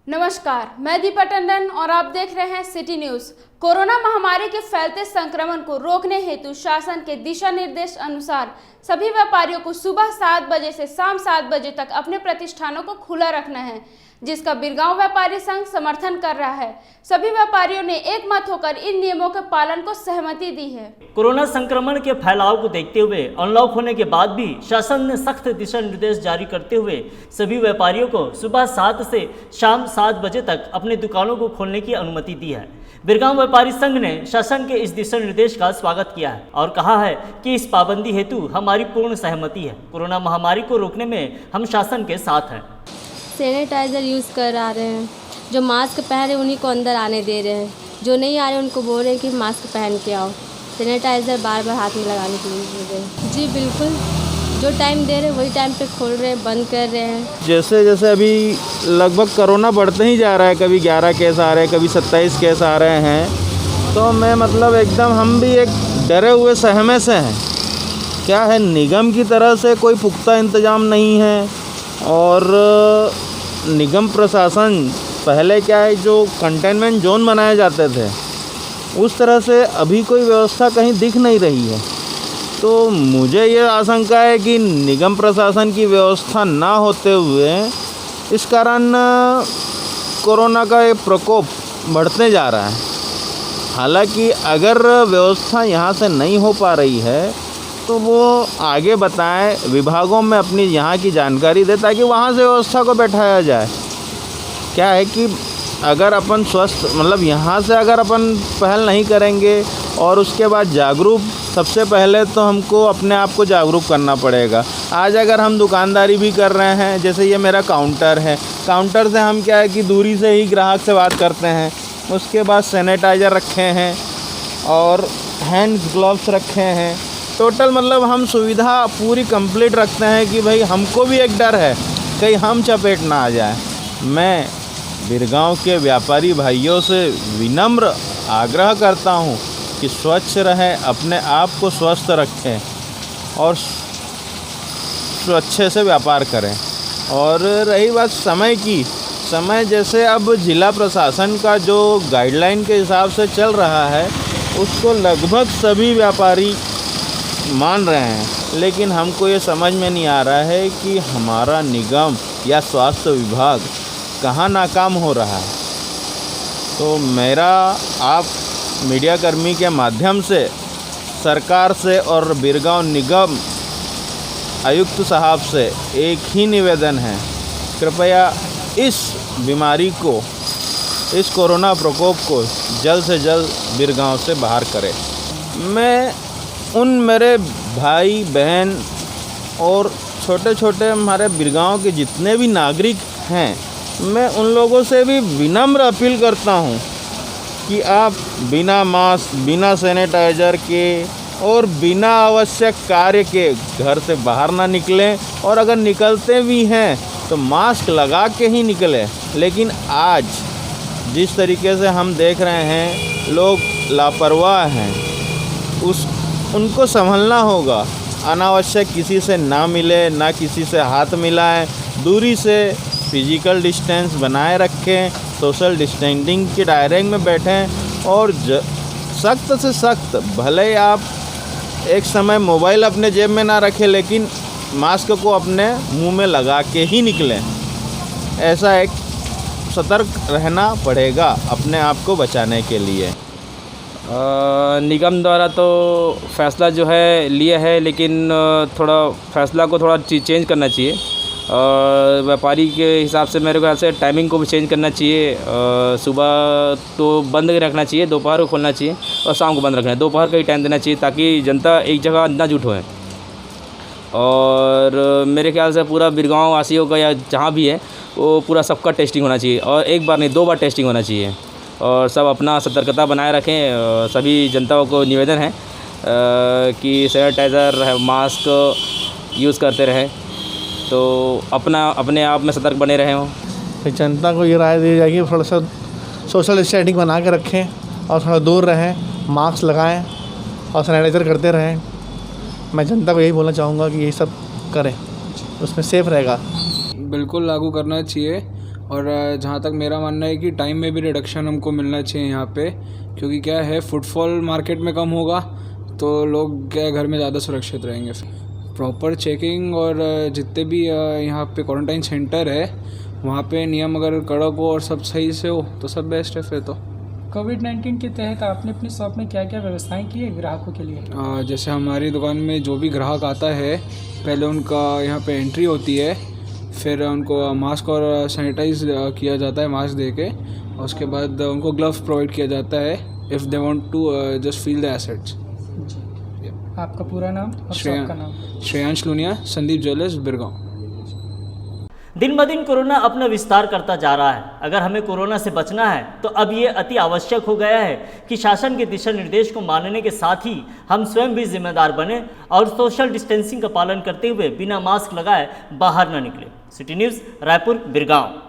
नमस्कार, मैं दीपा टंडन और आप देख रहे हैं सिटी न्यूज। कोरोना महामारी के फैलते संक्रमण को रोकने हेतु शासन के दिशा निर्देश अनुसार सभी व्यापारियों को सुबह 7 बजे से शाम 7 बजे तक अपने प्रतिष्ठानों को खुला रखना है, जिसका बिरगांव व्यापारी संघ समर्थन कर रहा है। सभी व्यापारियों ने एकमत होकर इन नियमों के पालन को सहमति दी है। कोरोना संक्रमण के फैलाव को देखते हुए अनलॉक होने के बाद भी शासन ने सख्त दिशा निर्देश जारी करते हुए सभी व्यापारियों को सुबह 7 से शाम 7 बजे तक अपनी दुकानों को खोलने की अनुमति दी है। बिरगांव व्यापारी संघ ने शासन के इस दिशा निर्देश का स्वागत किया है और कहा है कि इस पाबंदी हेतु हमारी पूर्ण सहमति है। कोरोना महामारी को रोकने में हम शासन के साथ हैं। सैनिटाइज़र यूज़ करा रहे हैं, जो मास्क पहन रहे उन्हीं को अंदर आने दे रहे हैं, जो नहीं आ रहे उनको बोल रहे हैं कि मास्क पहन के आओ। सैनिटाइज़र बार बार हाथ में लगाने के लिए बोल रहे हैं। जी बिल्कुल, जो टाइम दे रहे हैं वही टाइम पे खोल रहे हैं, बंद कर रहे हैं। जैसे जैसे अभी लगभग कोरोना बढ़ते ही जा रहा है, कभी 11 केस आ रहे हैं, कभी 27 केस आ रहे हैं, तो मैं मतलब एकदम हम भी एक डरे हुए सहमे से हैं। क्या है, निगम की तरह से कोई पुख्ता इंतज़ाम नहीं है और निगम प्रशासन पहले क्या है, जो कंटेनमेंट जोन बनाए जाते थे उस तरह से अभी कोई व्यवस्था कहीं दिख नहीं रही है। तो मुझे ये आशंका है कि निगम प्रशासन की व्यवस्था ना होते हुए इस कारण कोरोना का एक प्रकोप बढ़ते जा रहा है। हालांकि अगर व्यवस्था यहाँ से नहीं हो पा रही है तो वो आगे बताएं, विभागों में अपनी यहाँ की जानकारी दे ताकि वहाँ से व्यवस्था को बैठाया जाए। क्या है कि अगर अपन स्वस्थ मतलब यहाँ से अगर अपन पहल नहीं करेंगे और उसके बाद जागरूक, सबसे पहले तो हमको अपने आप को जागरूक करना पड़ेगा। आज अगर हम दुकानदारी भी कर रहे हैं, जैसे ये मेरा काउंटर है, काउंटर से हम क्या है कि दूरी से ही ग्राहक से बात करते हैं, उसके बाद सैनिटाइज़र रखे हैं और हैंड ग्लव्स रखे हैं। टोटल मतलब हम सुविधा पूरी कंप्लीट रखते हैं कि भाई हमको भी एक डर है कहीं हम चपेट ना आ जाए। मैं बिरगांव के व्यापारी भाइयों से विनम्र आग्रह करता हूं कि स्वच्छ रहें, अपने आप को स्वस्थ रखें और स्वच्छ से व्यापार करें। और रही बात समय की, समय जैसे अब जिला प्रशासन का जो गाइडलाइन के हिसाब से चल रहा है उसको लगभग सभी व्यापारी मान रहे हैं, लेकिन हमको ये समझ में नहीं आ रहा है कि हमारा निगम या स्वास्थ्य विभाग कहाँ नाकाम हो रहा है। तो मेरा आप मीडिया कर्मी के माध्यम से सरकार से और बिरगांव निगम आयुक्त साहब से एक ही निवेदन है, कृपया इस बीमारी को, इस कोरोना प्रकोप को जल्द से जल्द बिरगांव से बाहर करें। मैं उन मेरे भाई बहन और छोटे छोटे हमारे बिरगांव के जितने भी नागरिक हैं, मैं उन लोगों से भी विनम्र अपील करता हूं कि आप बिना मास्क, बिना सैनिटाइज़र के और बिना आवश्यक कार्य के घर से बाहर ना निकलें, और अगर निकलते भी हैं तो मास्क लगा के ही निकलें। लेकिन आज जिस तरीके से हम देख रहे हैं लोग लापरवाह हैं, उनको संभलना होगा। अनावश्यक किसी से ना मिले, ना किसी से हाथ मिलाएं, दूरी से फिजिकल डिस्टेंस बनाए रखें, सोशल डिस्टेंसिंग के दायरे में बैठें और सख्त से सख्त, भले आप एक समय मोबाइल अपने जेब में ना रखें लेकिन मास्क को अपने मुंह में लगा के ही निकलें। ऐसा एक सतर्क रहना पड़ेगा अपने आप को बचाने के लिए। निगम द्वारा तो फ़ैसला जो है लिया है, लेकिन थोड़ा फ़ैसला को थोड़ा चेंज करना चाहिए और व्यापारी के हिसाब से मेरे ख्याल से टाइमिंग को भी चेंज करना चाहिए। सुबह तो बंद रखना चाहिए, दोपहर को खोलना चाहिए और शाम को बंद रखना है। दोपहर का ही टाइम देना चाहिए ताकि जनता एक जगह ना जुट होए। और मेरे ख्याल से पूरा बिरगांव वासियों का या जहाँ भी है वो पूरा सबका टेस्टिंग होना चाहिए और एक बार नहीं 2 बार टेस्टिंग होना चाहिए और सब अपना सतर्कता बनाए रखें। सभी जनताओं को निवेदन है कि सैनिटाइज़र, मास्क यूज़ करते रहें, तो अपने आप में सतर्क बने रहें हो। जनता को ये राय दी जाएगी थोड़ा सा सोशल डिस्टेंसिंग बना के रखें और थोड़ा दूर रहें, मास्क लगाएं और सैनिटाइज़र करते रहें। मैं जनता को यही बोलना चाहूँगा कि यही सब करें, उसमें सेफ़ रहेगा। बिल्कुल लागू करना चाहिए और जहाँ तक मेरा मानना है कि टाइम में भी रिडक्शन हमको मिलना चाहिए यहाँ पे, क्योंकि क्या है फुटफॉल मार्केट में कम होगा तो लोग क्या घर में ज़्यादा सुरक्षित रहेंगे। प्रॉपर चेकिंग और जितने भी यहाँ पे क्वारंटाइन सेंटर है वहाँ पे नियम अगर कड़क हो और सब सही से हो तो सब बेस्ट है फिर तो। कोविड-19 के तहत आपने अपनी शॉप में क्या क्या व्यवस्थाएं की है ग्राहकों के लिए? जैसे हमारी दुकान में जो भी ग्राहक आता है पहले उनका यहाँ पे एंट्री होती है, फिर उनको मास्क और सैनिटाइज किया जाता है मास्क दे के, और उसके बाद उनको ग्लव्स प्रोवाइड किया जाता है if they want to just feel the assets. आपका पूरा नाम और शॉप का नाम? श्रेयांश लुनिया, संदीप ज्वेलर्स, बिरगांव। दिन ब दिन कोरोना अपना विस्तार करता जा रहा है। अगर हमें कोरोना से बचना है तो अब ये अति आवश्यक हो गया है कि शासन के दिशा निर्देश को मानने के साथ ही हम स्वयं भी जिम्मेदार बने और सोशल डिस्टेंसिंग का पालन करते हुए बिना मास्क लगाए बाहर न निकले। City news Raipur, Birgaon.